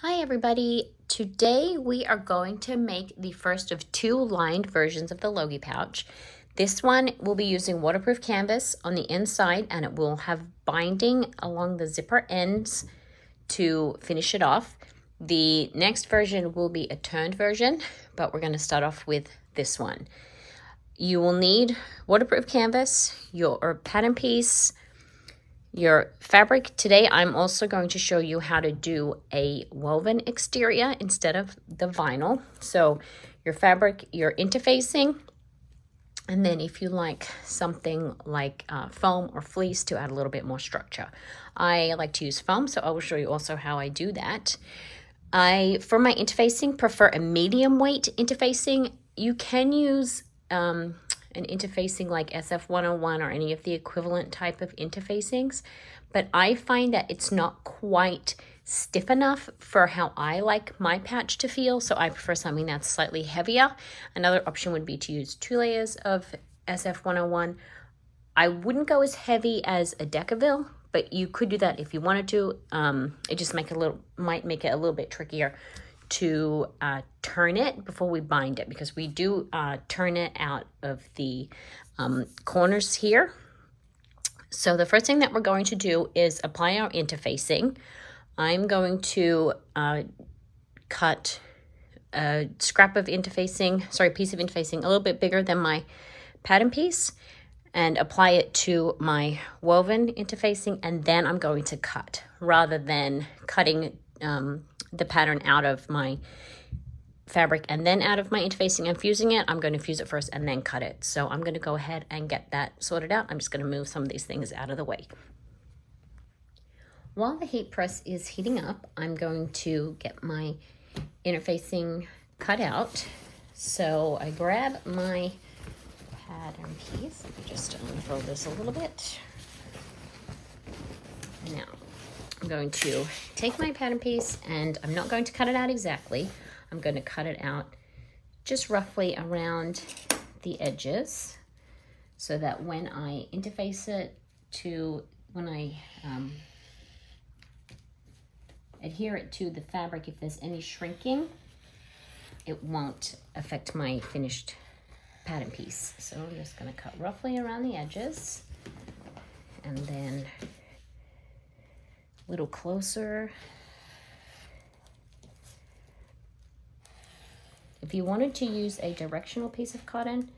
Hi everybody, today we are going to make the first of two lined versions of the Logi pouch. This one will be using waterproof canvas on the inside and it will have binding along the zipper ends to finish it off. The next version will be a turned version, but we're going to start off with this one. You will need waterproof canvas, your pattern piece, your fabric. Today I'm also going to show you how to do a woven exterior instead of the vinyl. So your fabric, your interfacing, and then if you like something like foam or fleece to add a little bit more structure. I like to use foam, so I will show you also how I do that. For my interfacing, prefer a medium weight interfacing. You can use an interfacing like SF101 or any of the equivalent type of interfacings, but I find that it's not quite stiff enough for how I like my patch to feel, so I prefer something that's slightly heavier. Another option would be to use 2 layers of SF101. I wouldn't go as heavy as a Decaville, but you could do that if you wanted to. It just might make it a little bit trickier to turn it before we bind it, because we do turn it out of the corners here. So the first thing that we're going to do is apply our interfacing. I'm going to cut a scrap of interfacing, sorry, piece of interfacing a little bit bigger than my pattern piece and apply it to my woven interfacing, and then I'm going to cut rather than cutting the pattern out of my fabric and then out of my interfacing and fusing it. I'm going to fuse it first and then cut it. So I'm going to go ahead and get that sorted out. I'm just going to move some of these things out of the way. While the heat press is heating up, I'm going to get my interfacing cut out. So I grab my pattern piece. Let me just unfold this a little bit. Now, I'm going to take my pattern piece and I'm not going to cut it out exactly. I'm going to cut it out just roughly around the edges so that when I interface it to, when I adhere it to the fabric, if there's any shrinking, it won't affect my finished pattern piece. So I'm just going to cut roughly around the edges and then a little closer. If you wanted to use a directional piece of cotton,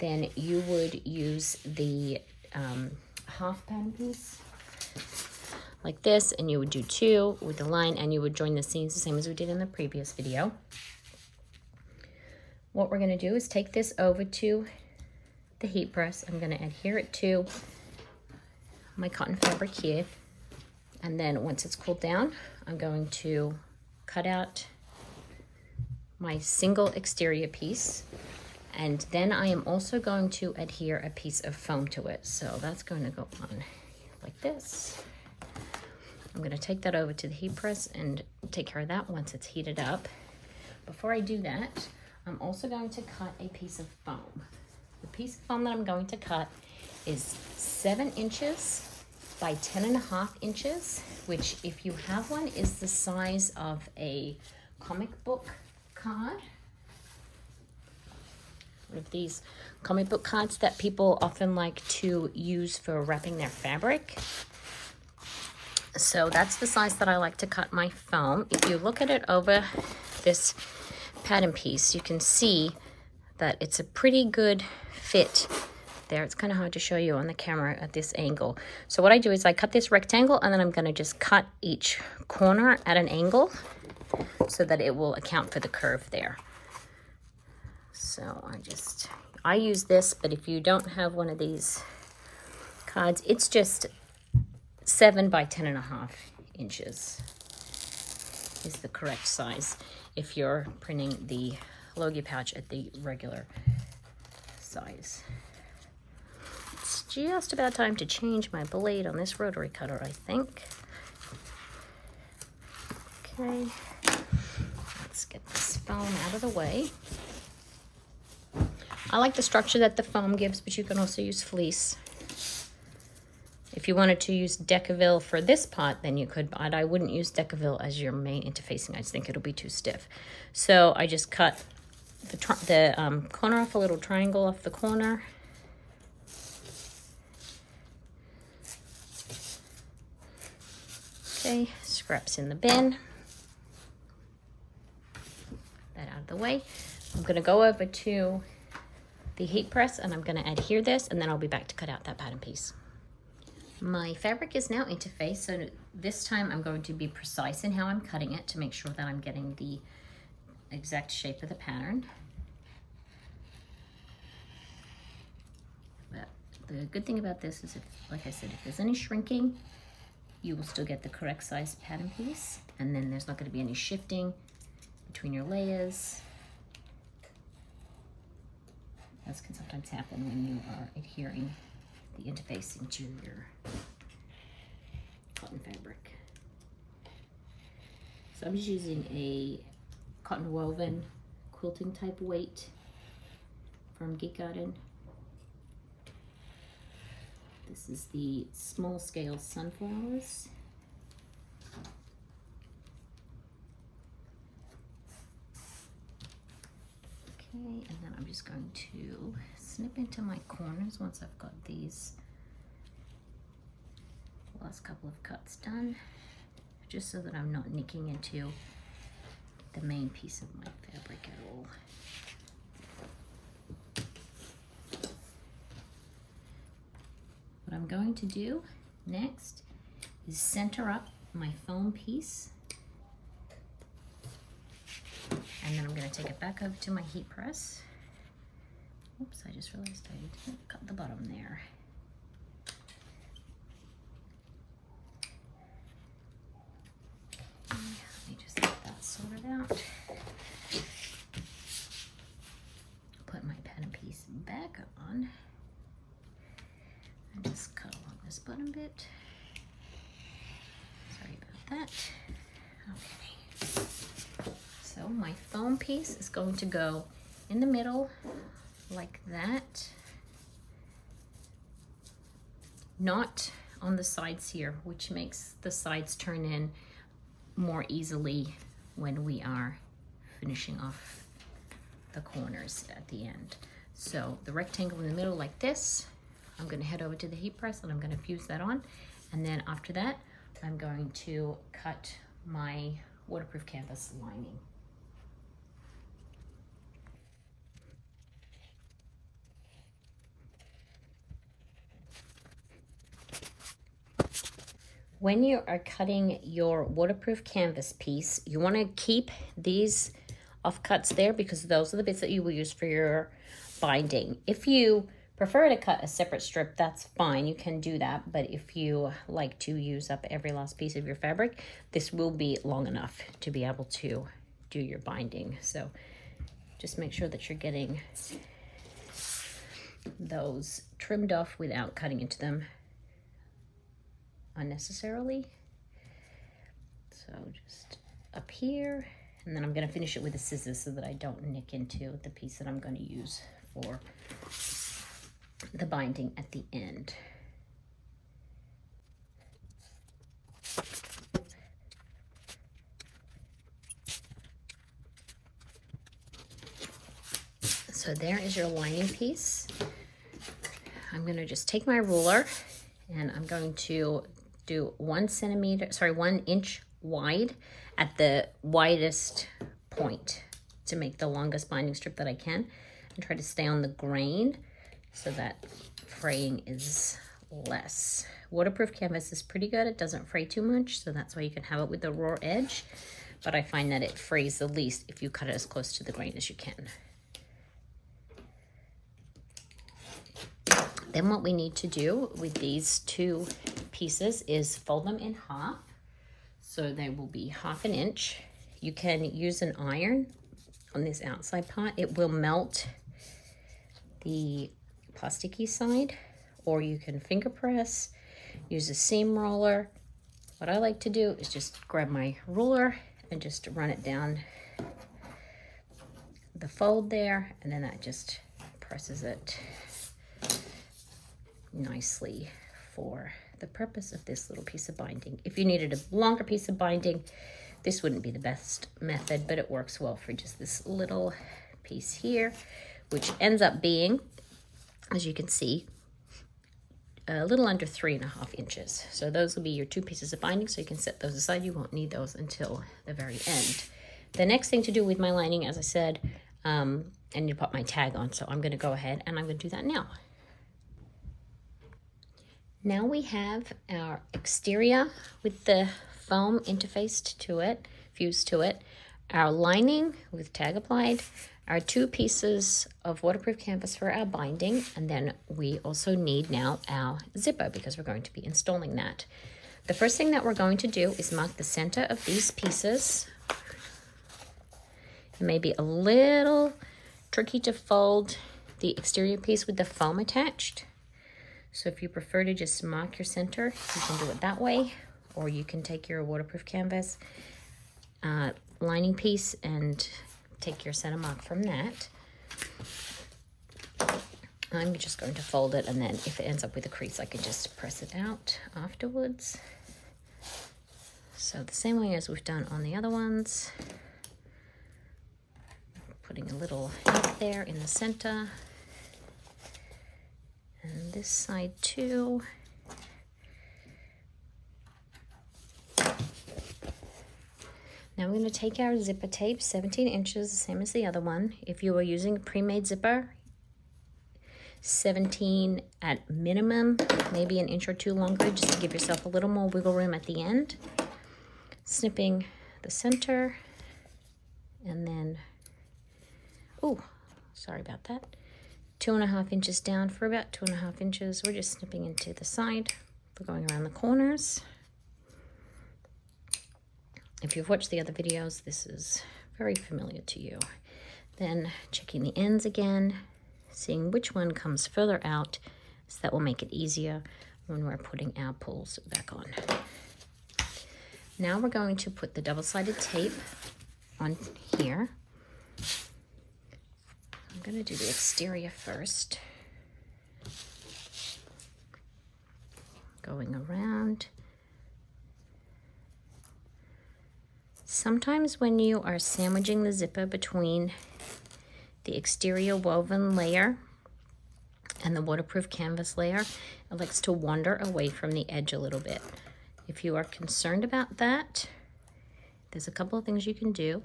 then you would use the half pattern piece like this, and you would do 2 with the line, and you would join the seams the same as we did in the previous video. What we're going to do is take this over to the heat press. I'm going to adhere it to my cotton fabric here. And then once it's cooled down, I'm going to cut out my single exterior piece. And then I am also going to adhere a piece of foam to it. So that's going to go on like this. I'm going to take that over to the heat press and take care of that once it's heated up. Before I do that, I'm also going to cut a piece of foam. The piece of foam that I'm going to cut is 7 inches by 10.5 inches, which if you have one is the size of a comic book card. One of these comic book cards that people often like to use for wrapping their fabric. So that's the size that I like to cut my foam. If you look at it over this pattern piece, you can see that it's a pretty good fit there. It's kind of hard to show you on the camera at this angle. So what I do is I cut this rectangle and then I'm going to just cut each corner at an angle so that it will account for the curve there. So I use this, but if you don't have one of these cards, it's just 7 by 10.5 inches is the correct size if you're printing the Logi pouch at the regular size. It's just about time to change my blade on this rotary cutter, I think. Okay, let's get this foam out of the way. I like the structure that the foam gives, but you can also use fleece. If you wanted to use Decaville for this pot, then you could, but I wouldn't use Decaville as your main interfacing. I just think it'll be too stiff. So I just cut the corner off, a little triangle off the corner. Okay, scraps in the bin. That out of the way. I'm gonna go over to the heat press and I'm gonna adhere this, and then I'll be back to cut out that pattern piece. My fabric is now interfaced, so this time I'm going to be precise in how I'm cutting it to make sure that I'm getting the exact shape of the pattern. But the good thing about this is, if, like I said, if there's any shrinking, you will still get the correct size pattern piece, and then there's not going to be any shifting between your layers. That can sometimes happen when you are adhering the interfacing to your cotton fabric. So I'm just using a cotton woven quilting type weight from Geek Garden. This is the small scale sunflowers. Okay, and then I'm just going to snip into my corners once I've got these last couple of cuts done, just so that I'm not nicking into the main piece of my fabric at all. What I'm going to do next is center up my foam piece, and then I'm going to take it back over to my heat press. Oops, I just realized I didn't cut the bottom there. Okay, let me just get that sorted out. Put my pattern piece back on. And just cut along this bottom bit. Sorry about that. Okay. So my foam piece is going to go in the middle like that. Not on the sides here, which makes the sides turn in more easily when we are finishing off the corners at the end. So the rectangle in the middle like this, I'm going to head over to the heat press and I'm going to fuse that on. And then after that, I'm going to cut my waterproof canvas lining. When you are cutting your waterproof canvas piece, you want to keep these offcuts there because those are the bits that you will use for your binding. If you prefer to cut a separate strip, that's fine, you can do that. But if you like to use up every last piece of your fabric, this will be long enough to be able to do your binding. So just make sure that you're getting those trimmed off without cutting into them unnecessarily. So just up here, and then I'm going to finish it with the scissors so that I don't nick into the piece that I'm going to use for the binding at the end. So there is your lining piece. I'm going to just take my ruler and I'm going to do 1 inch wide at the widest point to make the longest binding strip that I can, and try to stay on the grain so that fraying is less. Waterproof canvas is pretty good. It doesn't fray too much, so that's why you can have it with the raw edge, but I find that it frays the least if you cut it as close to the grain as you can. Then what we need to do with these two pieces is fold them in half, so they will be 1/2 inch. You can use an iron on this outside part. It will melt the plasticky side, or you can finger press, use a seam roller. What I like to do is just grab my ruler and just run it down the fold there, and then that just presses it nicely for the purpose of this little piece of binding. If you needed a longer piece of binding, this wouldn't be the best method, but it works well for just this little piece here, which ends up being, as you can see, a little under 3.5 inches. So those will be your 2 pieces of binding, so you can set those aside. You won't need those until the very end. The next thing to do with my lining, as I said, I need to put my tag on, so I'm going to go ahead and I'm going to do that now. Now we have our exterior with the foam interfaced to it, fused to it, our lining with tag applied, our 2 pieces of waterproof canvas for our binding, and then we also need now our zipper because we're going to be installing that. The first thing that we're going to do is mark the center of these pieces. It may be a little tricky to fold the exterior piece with the foam attached. So if you prefer to just mark your center, you can do it that way, or you can take your waterproof canvas lining piece and take your center mark from that. I'm just going to fold it, and then if it ends up with a crease, I can just press it out afterwards. So the same way as we've done on the other ones. Putting a little hook there in the center. And this side too. Now we're going to take our zipper tape, 17 inches, the same as the other one. If you are using a pre-made zipper, 17 at minimum, maybe an inch or 2 longer, just to give yourself a little more wiggle room at the end. Snipping the center, and then, oh, sorry about that. 2.5 inches down for about 2.5 inches. We're just snipping into the side. We're going around the corners. If you've watched the other videos, this is very familiar to you. Then checking the ends again, seeing which one comes further out, so that will make it easier when we're putting our pulls back on. Now we're going to put the double-sided tape on here. I'm going to do the exterior first. Going around. Sometimes when you are sandwiching the zipper between the exterior woven layer and the waterproof canvas layer, it likes to wander away from the edge a little bit. If you are concerned about that, there's a couple of things you can do.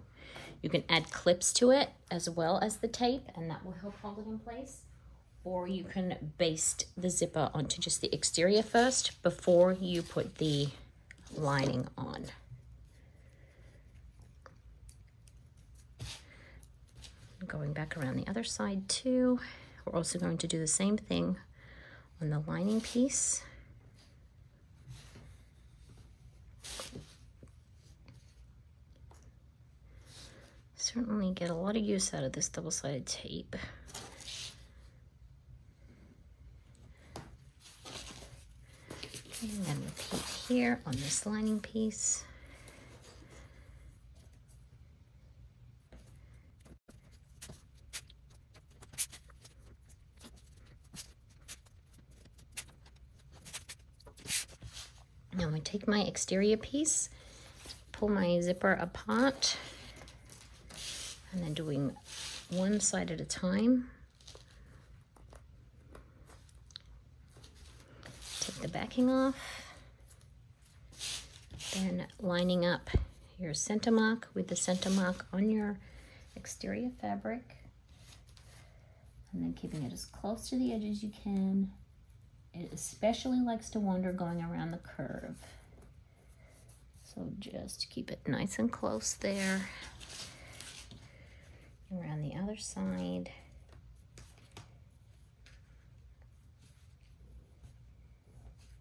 You can add clips to it as well as the tape, and that will help hold it in place. Or you can baste the zipper onto just the exterior first before you put the lining on. Going back around the other side too. We're also going to do the same thing on the lining piece. Certainly get a lot of use out of this double-sided tape. And then repeat here on this lining piece. Now I'm going to take my exterior piece, pull my zipper apart, and then doing one side at a time. Take the backing off, then lining up your center mark with the center mark on your exterior fabric, and then keeping it as close to the edge as you can. It especially likes to wander going around the curve. So just keep it nice and close there. Around the other side.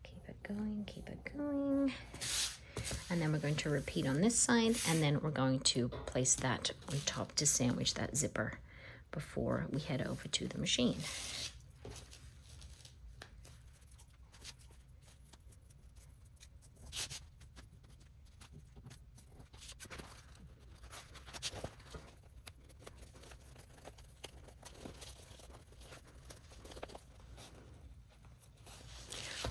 Keep it going, keep it going. And then we're going to repeat on this side, and then we're going to place that on top to sandwich that zipper before we head over to the machine.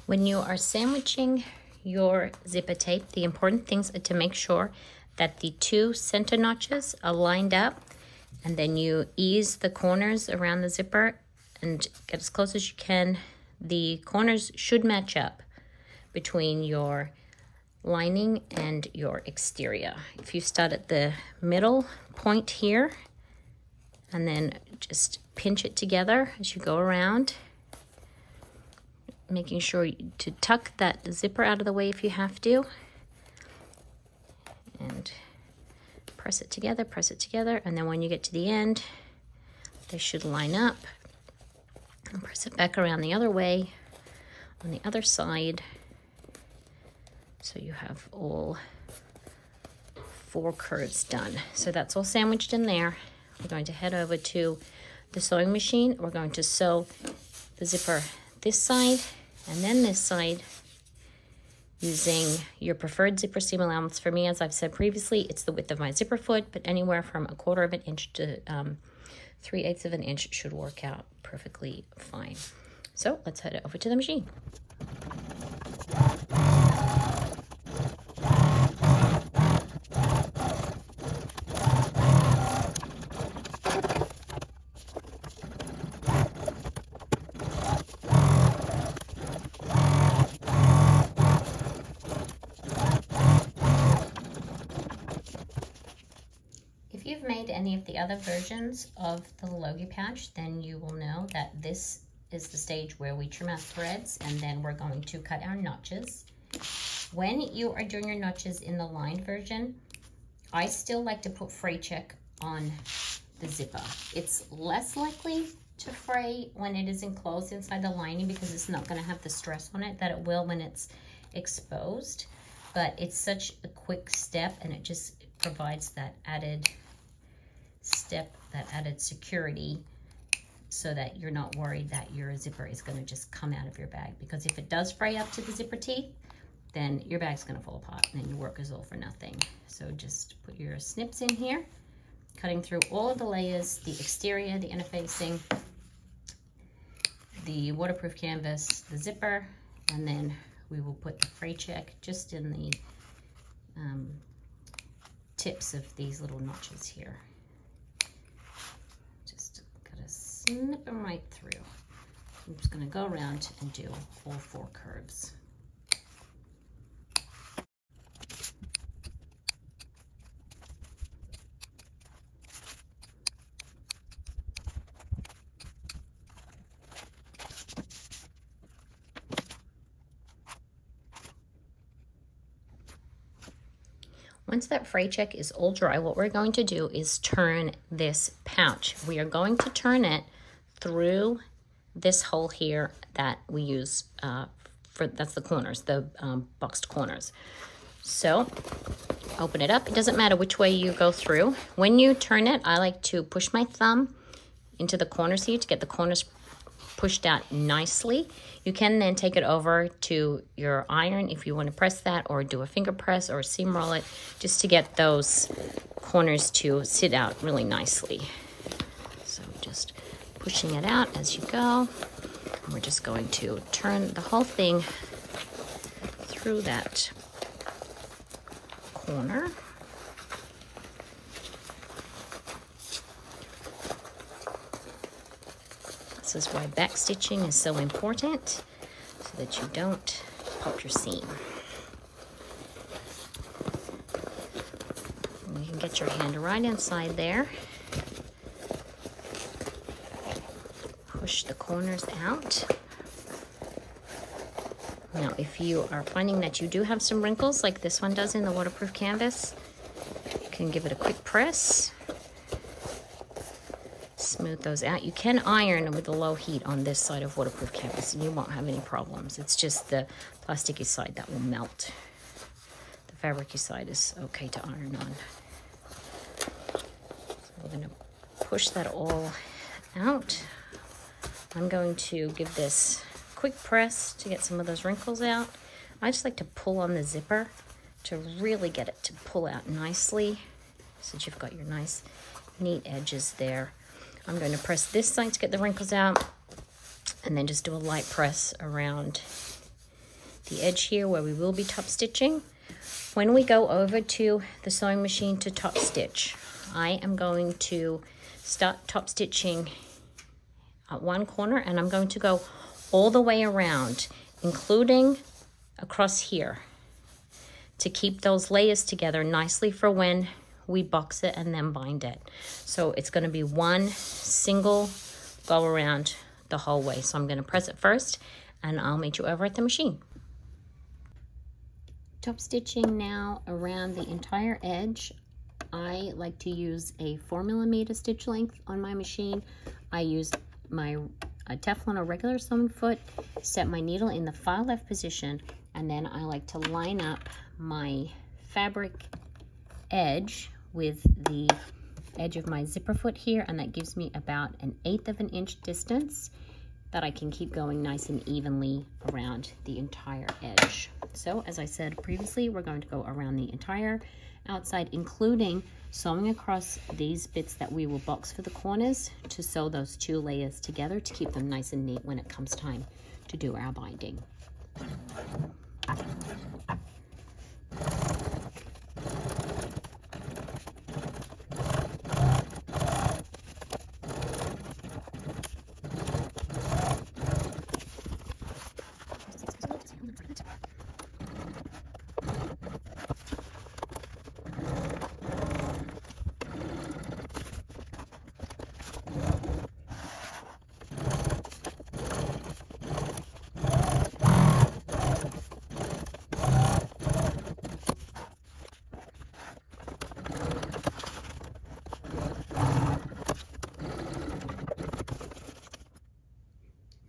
When you are sandwiching your zipper tape, the important things are to make sure that the two center notches are lined up, and then you ease the corners around the zipper and get as close as you can. The corners should match up between your lining and your exterior. If you start at the middle point here and then just pinch it together as you go around, making sure to tuck that zipper out of the way if you have to, and press it together, and then when you get to the end, they should line up. And press it back around the other way on the other side, so you have all 4 curves done. So that's all sandwiched in there. We're going to head over to the sewing machine. We're going to sew the zipper this side and then this side using your preferred zipper seam allowance. For me, as I've said previously, it's the width of my zipper foot, but anywhere from 1/4 of an inch to 3/8 of an inch should work out perfectly fine. So let's head over to the machine. If you've made any of the other versions of the Logi pouch, then you will know that this is the stage where we trim our threads, and then we're going to cut our notches. When you are doing your notches in the lined version, I still like to put fray check on the zipper. It's less likely to fray when it is enclosed inside the lining because it's not going to have the stress on it that it will when it's exposed. But it's such a quick step, and it just provides that added step, that added security, so that you're not worried that your zipper is going to just come out of your bag. Because if it does fray up to the zipper teeth, then your bag's going to fall apart and then your work is all for nothing. So just put your snips in here, cutting through all of the layers, the exterior, the inner facing, the waterproof canvas, the zipper, and then we will put the fray check just in the tips of these little notches here. Just gotta snip them right through. I'm just gonna go around and do all 4 curves. Once that fray check is all dry, what we're going to do is turn this pouch. We are going to turn it through this hole here that we use that's the corners, the boxed corners. So open it up. It doesn't matter which way you go through. When you turn it, I like to push my thumb into the corners here to get the corners pushed out nicely. You can then take it over to your iron if you want to press that, or do a finger press or seam roll it, just to get those corners to sit out really nicely. So just pushing it out as you go. And we're just going to turn the whole thing through that corner. This is why back stitching is so important, so that you don't pop your seam. And you can get your hand right inside there. Push the corners out. Now, if you are finding that you do have some wrinkles, like this one does in the waterproof canvas, you can give it a quick press. Smooth those out. You can iron with a low heat on this side of waterproof canvas and you won't have any problems. It's just the plasticky side that will melt. The fabricy side is okay to iron on. So we're going to push that all out. I'm going to give this a quick press to get some of those wrinkles out. I just like to pull on the zipper to really get it to pull out nicely, so that you've got your nice neat edges there. I'm going to press this side to get the wrinkles out, and then just do a light press around the edge here where we will be top stitching. When we go over to the sewing machine to top stitch, I am going to start top stitching at one corner, and I'm going to go all the way around, including across here, to keep those layers together nicely for when we box it and then bind it. So it's going to be one single go around the whole way. So I'm going to press it first, and I'll meet you over at the machine. Top stitching now around the entire edge. I like to use a 4mm stitch length on my machine. I use my Teflon or regular sewing foot, set my needle in the far left position, and then I like to line up my fabric edge with the edge of my zipper foot here, and that gives me about 1/8 of an inch distance that I can keep going nice and evenly around the entire edge. So as I said previously, we're going to go around the entire outside, including sewing across these bits that we will box for the corners to sew those 2 layers together to keep them nice and neat when it comes time to do our binding.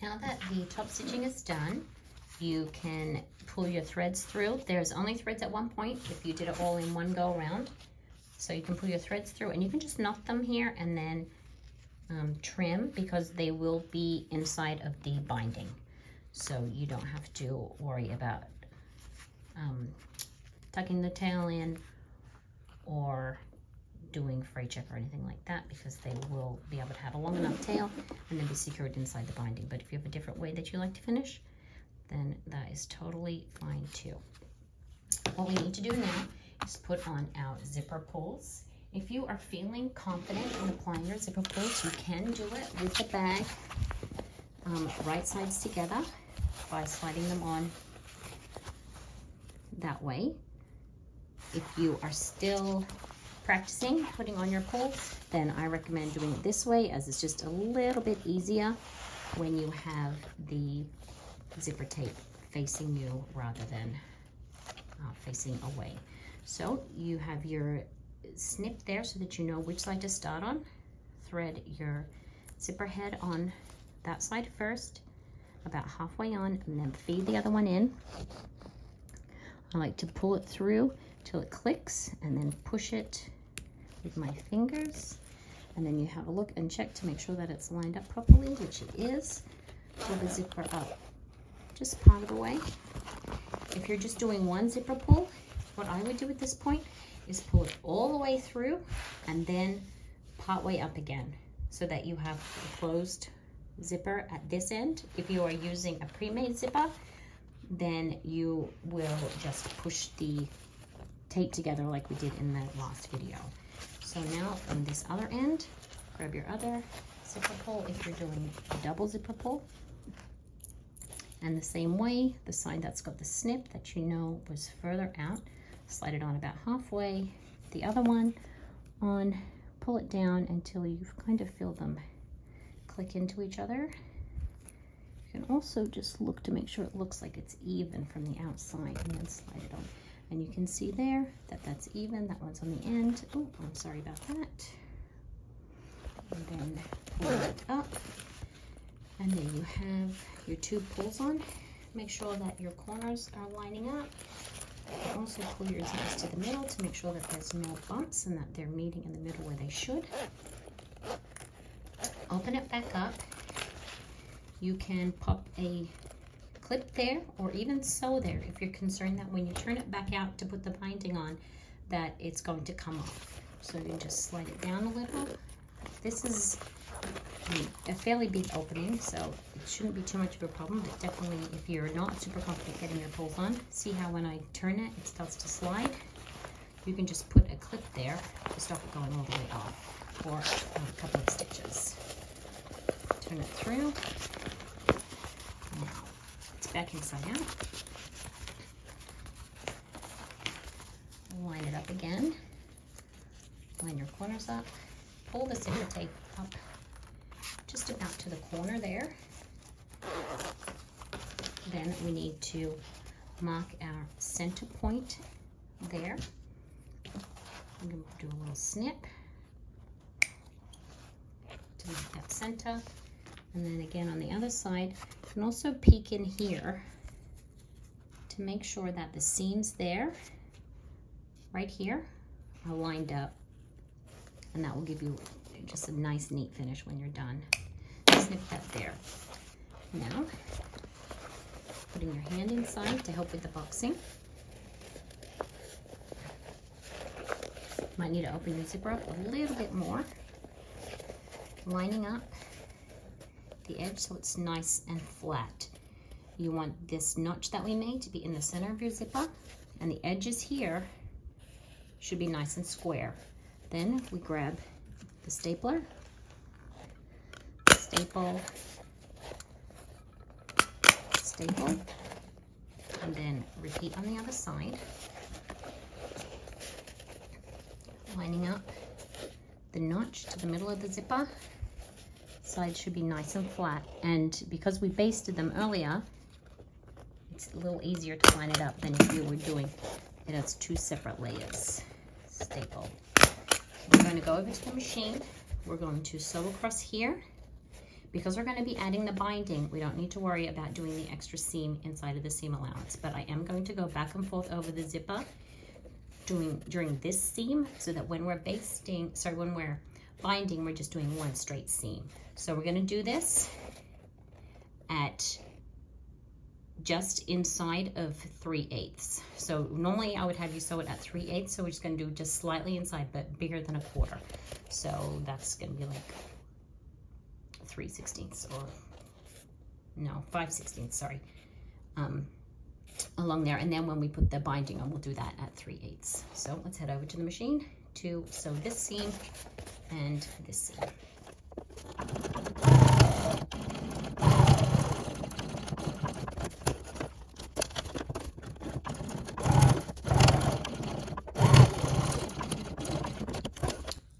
Now that the top stitching is done, you can pull your threads through. There's only threads at one point if you did it all in one go around. So you can pull your threads through, and you can just knot them here and then trim, because they will be inside of the binding. So you don't have to worry about tucking the tail in or doing fray check or anything like that, because they will be able to have a long enough tail and then be secured inside the binding. But if you have a different way that you like to finish, then that is totally fine too. What we need to do now is put on our zipper pulls. If you are feeling confident in applying your zipper pulls, you can do it with the bag right sides together by sliding them on that way. If you are still practicing putting on your pulls, then I recommend doing it this way, as it's just a little bit easier when you have the zipper tape facing you rather than facing away. So you have your snip there so that you know which side to start on. Thread your zipper head on that side first, about halfway on, and then feed the other one in. I like to pull it through till it clicks and then push it with my fingers, and then you have a look and check to make sure that it's lined up properly, which it is. Pull the zipper up just part of the way. If you're just doing one zipper pull, what I would do at this point is pull it all the way through and then part way up again, so that you have a closed zipper at this end. If you are using a pre-made zipper, then you will just push the tape together like we did in the last video. So now from this other end, grab your other zipper pull if you're doing a double zipper pull. And the same way, the side that's got the snip that you know was further out, slide it on about halfway, the other one on, pull it down until you kind of feel them click into each other. You can also just look to make sure it looks like it's even from the outside, and then slide it on. And you can see there that that's even, that one's on the end. Oh, I'm sorry about that. And then pull it up, and then you have your 2 pulls on. Make sure that your corners are lining up. You can also pull your zippers to the middle to make sure that there's no bumps and that they're meeting in the middle where they should. Open it back up. You can pop a clip there, or even sew there if you're concerned that when you turn it back out to put the binding on, that it's going to come off. So you just slide it down a little. This is a fairly big opening, so it shouldn't be too much of a problem, but definitely if you're not super confident getting your pulls on, see how when I turn it, it starts to slide? You can just put a clip there to stop it going all the way off, or a couple of stitches. Turn it through. Now, it's back inside out. Line it up again. Line your corners up. Pull the zipper tape up just about to the corner there. Then we need to mark our center point there. I'm going to do a little snip to make that center. And then again on the other side, you can also peek in here to make sure that the seams there, right here, are lined up. And that will give you just a nice, neat finish when you're done. Snip that there. Now, putting your hand inside to help with the boxing. Might need to open your zipper up a little bit more. Lining up the edge so it's nice and flat. You want this notch that we made to be in the center of your zipper, and the edges here should be nice and square. Then we grab the stapler, staple, staple, and then repeat on the other side, lining up the notch to the middle of the zipper. Sides should be nice and flat, and because we basted them earlier, it's a little easier to line it up than if you were doing it as two separate layers. Staple. We're going to go over to the machine. We're going to sew across here. Because we're going to be adding the binding, we don't need to worry about doing the extra seam inside of the seam allowance, but I am going to go back and forth over the zipper during this seam, so that when we're when we're binding, we're just doing one straight seam. So we're going to do this at just inside of 3/8. So normally I would have you sew it at 3/8, so we're just going to do just slightly inside, but bigger than 1/4. So that's going to be like 3/16, or no, 5/16, sorry, along there. And then when we put the binding on, we'll do that at 3/8. So let's head over to the machine to sew this seam and this seam.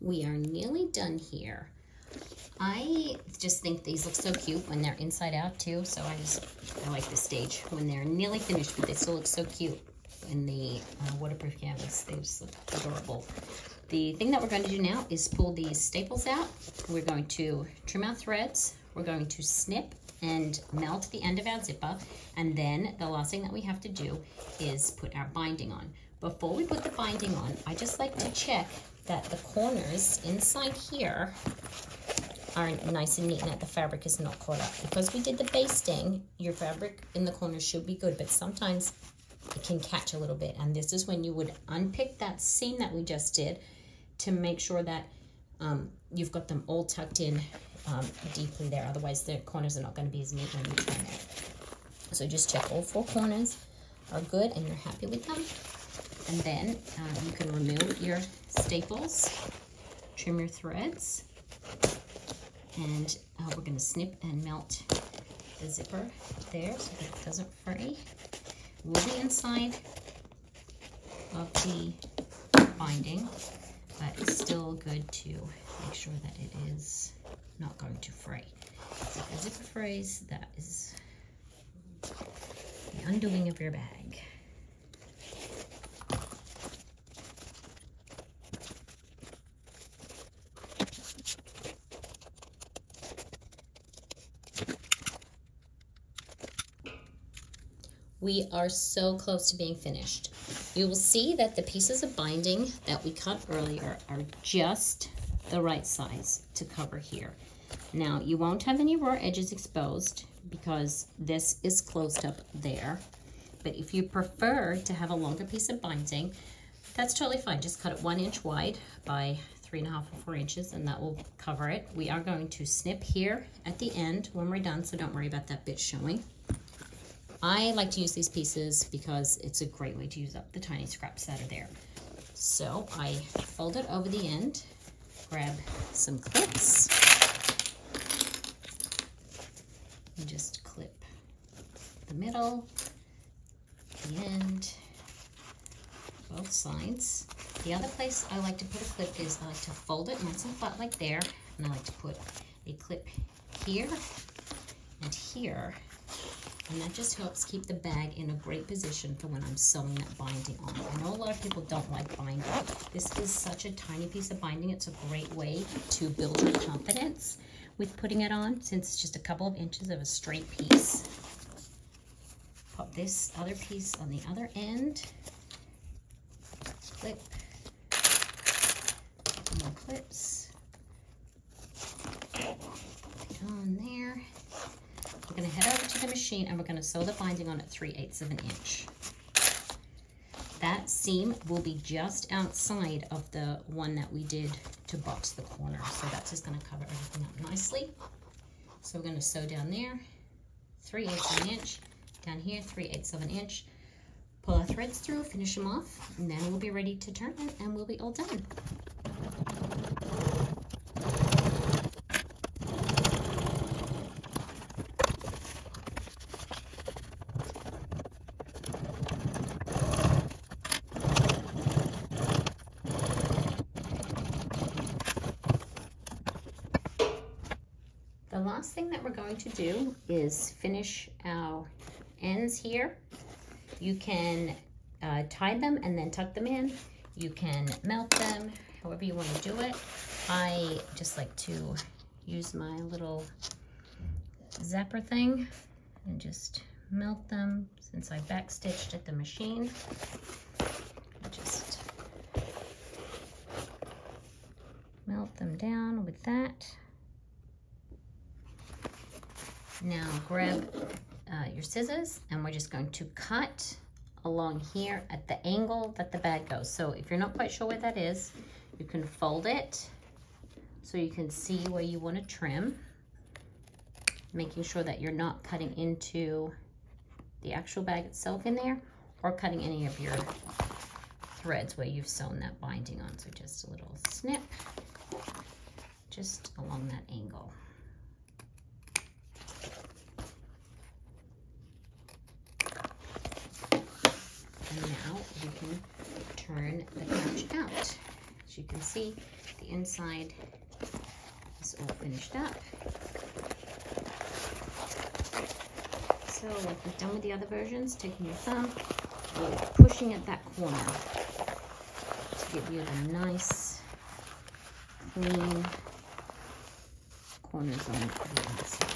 We are nearly done here. I just think these look so cute when they're inside out too, so I like this stage when they're nearly finished, but they still look so cute in the waterproof canvas. They just look adorable. The thing that we're going to do now is pull these staples out. We're going to trim our threads. We're going to snip and melt the end of our zipper, and then the last thing that we have to do is put our binding on. Before we put the binding on, I just like to check that the corners inside here are nice and neat and that the fabric is not caught up. Because we did the basting, your fabric in the corners should be good, but sometimes it can catch a little bit. And this is when you would unpick that seam that we just did to make sure that you've got them all tucked in deeply there. Otherwise the corners are not going to be as neat when you turn it. So just check all 4 corners are good and you're happy with them. And then you can remove your staples, trim your threads, and we're going to snip and melt the zipper there so that it doesn't fray. Will be inside of the binding, but it's still good to make sure that it is not going to fray. If the zipper frays, that is the undoing of your bag. We are so close to being finished. You will see that the pieces of binding that we cut earlier are just the right size to cover here. Now, you won't have any raw edges exposed because this is closed up there. But if you prefer to have a longer piece of binding, that's totally fine. Just cut it 1 inch wide by 3.5 or 4 inches, and that will cover it. We are going to snip here at the end when we're done, so don't worry about that bit showing. I like to use these pieces because it's a great way to use up the tiny scraps that are there. So I fold it over the end, grab some clips, and just clip the middle, the end, both sides. The other place I like to put a clip is I like to fold it nice and flat like there, and I like to put a clip here and here, and that just helps keep the bag in a great position for when I'm sewing that binding on. I know a lot of people don't like binding. This is such a tiny piece of binding. It's a great way to build your confidence with putting it on, since it's just a couple of inches of a straight piece. Pop this other piece on the other end. Clip. More clips. Put it on there. We're going to head over to the machine and we're going to sew the binding on at 3/8 of an inch. That seam will be just outside of the one that we did to box the corner. So that's just going to cover everything up nicely. So we're going to sew down there, 3/8 of an inch. Down here, 3/8 of an inch. Pull our threads through, finish them off, and then we'll be ready to turn it and we'll be all done. The last thing that we're going to do is finish our ends here. You can tie them and then tuck them in. You can melt them, however you want to do it. I just like to use my little zapper thing and just melt them since I backstitched at the machine. Just melt them down with that. Now grab your scissors and we're just going to cut along here at the angle that the bag goes. So if you're not quite sure where that is, you can fold it so you can see where you want to trim, making sure that you're not cutting into the actual bag itself in there or cutting any of your threads where you've sewn that binding on. So just a little snip just along that angle. And now we can turn the pouch out. As you can see, the inside is all finished up. So like we've done with the other versions, taking your thumb, really pushing at that corner to give you the nice, clean corners on the inside.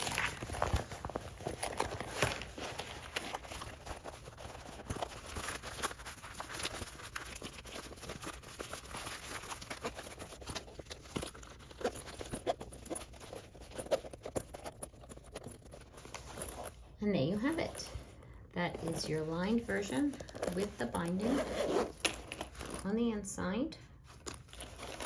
And there you have it. That is your lined version with the binding on the inside.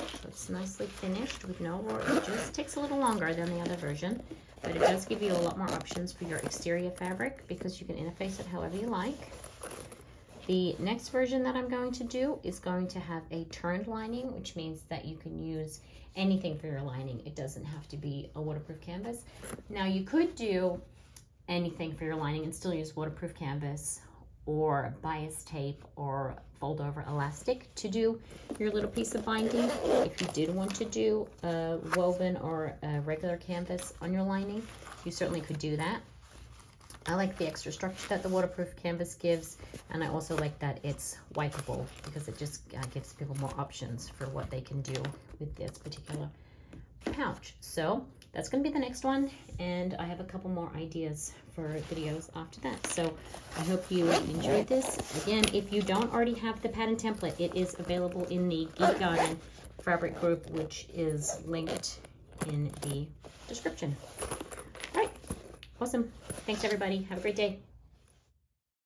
So it's nicely finished with no raw edges. It takes a little longer than the other version, but it does give you a lot more options for your exterior fabric because you can interface it however you like. The next version that I'm going to do is going to have a turned lining, which means that you can use anything for your lining. It doesn't have to be a waterproof canvas. Now you could do anything for your lining and still use waterproof canvas or bias tape or fold over elastic to do your little piece of binding. If you did want to do a woven or a regular canvas on your lining, you certainly could do that. I like the extra structure that the waterproof canvas gives, and I also like that it's wipeable because it just gives people more options for what they can do with this particular pouch. So that's going to be the next one, and I have a couple more ideas for videos after that. So I hope you enjoyed this. Again, if you don't already have the pattern template, it is available in the Geek Garden fabric group, which is linked in the description. All right, awesome. Thanks everybody. Have a great day.